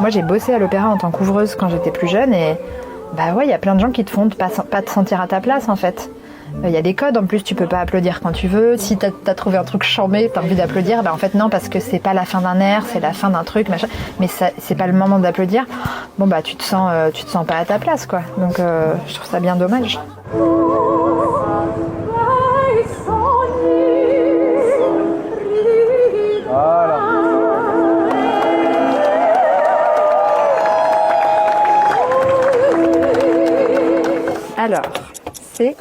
moi j'ai bossé à l'opéra en tant qu'ouvreuse quand j'étais plus jeune et bah ouais, il y a plein de gens qui te font pas te sentir à ta place en fait. Il y a des codes, en plus tu peux pas applaudir quand tu veux. Si t'as trouvé un truc chambé, t'as envie d'applaudir, bah en fait non, parce que c'est pas la fin d'un air, c'est la fin d'un truc, machin. Mais ça, c'est pas le moment d'applaudir. Bon bah tu te sens pas à ta place quoi. Donc je trouve ça bien dommage. Alors, c'est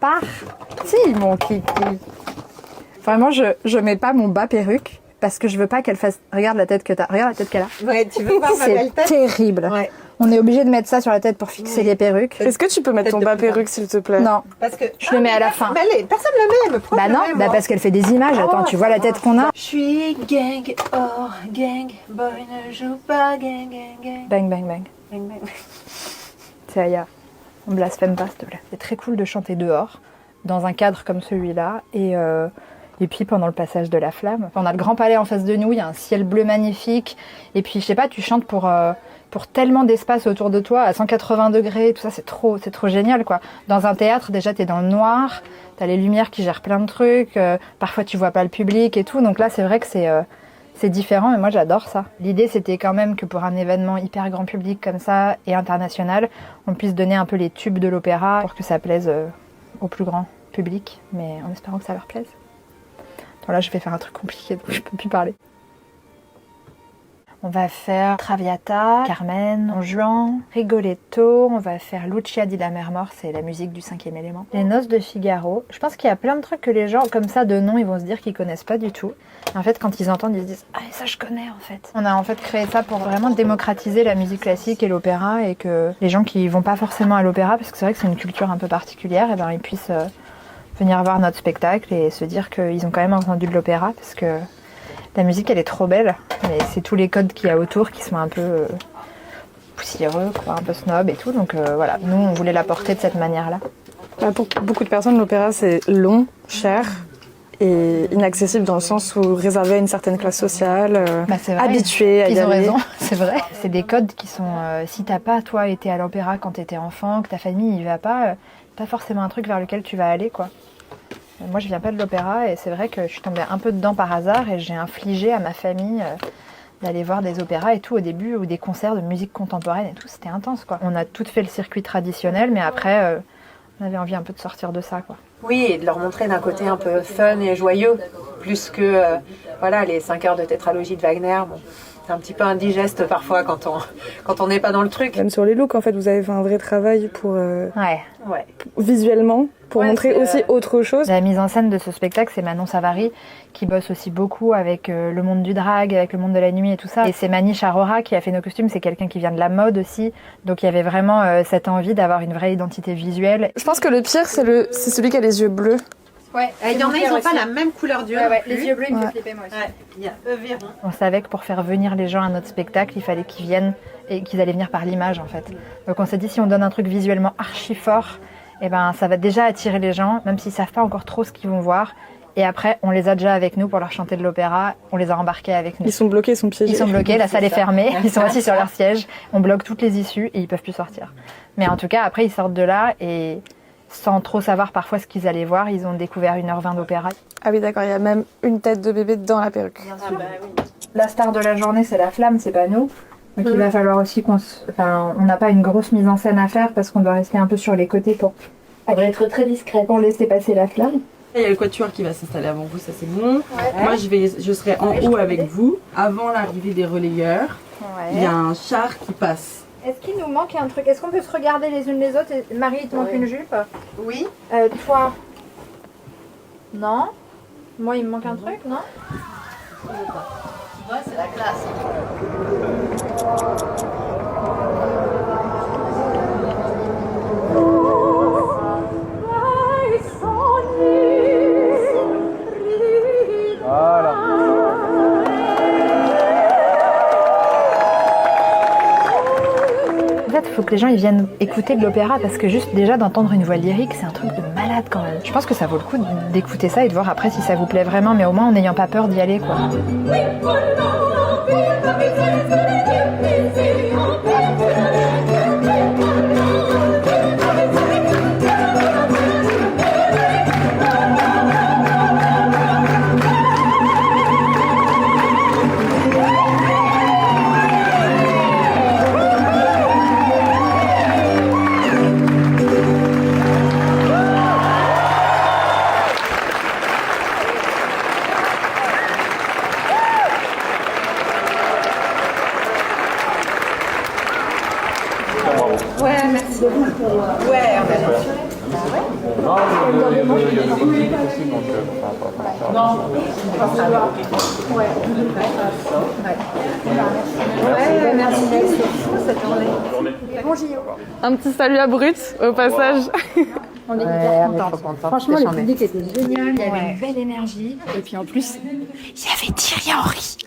parti mon kiki. Vraiment, je mets pas mon bas perruque parce que je veux pas qu'elle fasse... Regarde la tête que t'as. Regarde la tête qu'elle a. Ouais, tu veux voir ma belle tête ? C'est terrible. Ouais. On est obligé de mettre ça sur la tête pour fixer les perruques. Est-ce que tu peux mettre ton bas perruque s'il te plaît ? Non, Parce que je le mets à la fin. Mais personne ne le met, me prend. Bah non, bah parce qu'elle fait des images. Attends, tu vois la tête qu'on a ? Je suis gang, oh gang, boy ne joue pas gang, gang, gang. Bang, bang, bang. Bang, bang. C'est Aya. On blasphème pas, s'il te plaît. C'est très cool de chanter dehors, dans un cadre comme celui-là, et puis pendant le passage de la flamme. On a le Grand Palais en face de nous, il y a un ciel bleu magnifique, et puis je sais pas, tu chantes pour tellement d'espace autour de toi, à 180 degrés, tout ça, c'est trop génial, quoi. Dans un théâtre, déjà, t'es dans le noir, t'as les lumières qui gèrent plein de trucs, parfois tu vois pas le public et tout, donc là, c'est vrai que c'est différent, mais moi j'adore ça. L'idée c'était quand même que pour un événement hyper grand public comme ça et international, on puisse donner un peu les tubes de l'opéra pour que ça plaise au plus grand public, mais en espérant que ça leur plaise. Bon, là je vais faire un truc compliqué donc je peux plus parler. On va faire Traviata, Carmen, Don Juan, Rigoletto, on va faire Lucia di Lammermoor, c'est la musique du 5e élément. Les Noces de Figaro. Je pense qu'il y a plein de trucs que les gens, comme ça, de nom, ils vont se dire qu'ils connaissent pas du tout. Et en fait, quand ils entendent, ils se disent « Ah, ça je connais en fait ». On a en fait créé ça pour vraiment démocratiser la musique classique et l'opéra et que les gens qui vont pas forcément à l'opéra, parce que c'est vrai que c'est une culture un peu particulière, et ben ils puissent venir voir notre spectacle et se dire qu'ils ont quand même entendu de l'opéra parce que la musique, elle est trop belle, mais c'est tous les codes qu'il y a autour qui sont un peu poussiéreux, quoi, un peu snob et tout. Donc voilà, nous, on voulait l'apporter de cette manière-là. Pour beaucoup de personnes, l'opéra, c'est long, cher et inaccessible dans le sens où réservé à une certaine classe sociale, habituée à y aller. Ils ont raison, c'est vrai. C'est des codes qui sont... si t'as pas, toi, été à l'opéra quand t'étais enfant, que ta famille y va pas forcément un truc vers lequel tu vas aller, quoi. Moi, je viens pas de l'opéra et c'est vrai que je suis tombée un peu dedans par hasard et j'ai infligé à ma famille d'aller voir des opéras et tout au début ou des concerts de musique contemporaine et tout. C'était intense, quoi. On a tout fait le circuit traditionnel, mais après, on avait envie un peu de sortir de ça, quoi. Oui, et de leur montrer d'un côté un peu fun et joyeux, plus que voilà, les 5 heures de tétralogie de Wagner. Bon, c'est un petit peu indigeste parfois quand on n'est pas dans le truc. Même sur les looks, en fait, vous avez fait un vrai travail pour visuellement, pour montrer aussi autre chose. La mise en scène de ce spectacle, c'est Manon Savary, qui bosse aussi beaucoup avec le monde du drag, avec le monde de la nuit et tout ça. Et c'est Manish Arora qui a fait nos costumes, c'est quelqu'un qui vient de la mode aussi. Donc il y avait vraiment cette envie d'avoir une vraie identité visuelle. Je pense que le pire, c'est celui qui a les yeux bleus. Ouais, il y en a, ils n'ont pas la même couleur d'yeux. Ouais, les yeux bleus, ils me font flipper, moi aussi. Ouais, il y a Euviron. On savait que pour faire venir les gens à notre spectacle, il fallait qu'ils viennent et qu'ils allaient venir par l'image, en fait. Donc on s'est dit, si on donne un truc visuellement archi fort, eh ben, ça va déjà attirer les gens, même s'ils savent pas encore trop ce qu'ils vont voir. Et après, on les a déjà avec nous pour leur chanter de l'opéra. On les a embarqués avec nous. Ils sont bloqués, ils sont piégés. Ils sont bloqués, la salle est fermée. Ils sont assis sur leur siège. On bloque toutes les issues et ils peuvent plus sortir. Mais en tout cas, après, ils sortent de là et sans trop savoir parfois ce qu'ils allaient voir, ils ont découvert 1h20 d'opéra. Ah oui, d'accord, il y a même une tête de bébé dans la perruque. Bien sûr. La star de la journée, c'est la flamme, c'est pas nous. Donc il va falloir aussi on n'a pas une grosse mise en scène à faire parce qu'on doit rester un peu sur les côtés pour être très discret, pour laisser passer la flamme. Il y a le quatuor qui va s'installer avant vous, ça c'est bon. Ouais. Moi je serai en haut avec vous, avant l'arrivée des relayeurs. Ouais. Il y a un char qui passe. Est-ce qu'il nous manque un truc? Est-ce qu'on peut se regarder les unes les autres? Marie, il te manque une jupe? Oui. Toi? Non? Moi, il me manque un truc, non? Ouais, c'est la classe. Voilà. En fait, il faut que les gens ils viennent écouter de l'opéra parce que juste déjà d'entendre une voix lyrique, c'est un truc de malade quand même. Je pense que ça vaut le coup d'écouter ça et de voir après si ça vous plaît vraiment, mais au moins en n'ayant pas peur d'y aller, quoi. Merci. Ouais, on a merci. C'est fou cette journée. Bon JO. Un petit salut à Brut au passage. On est hyper contents. Franchement, le public était génial, il y avait une belle énergie. Et puis en plus, il y avait Thierry Henry.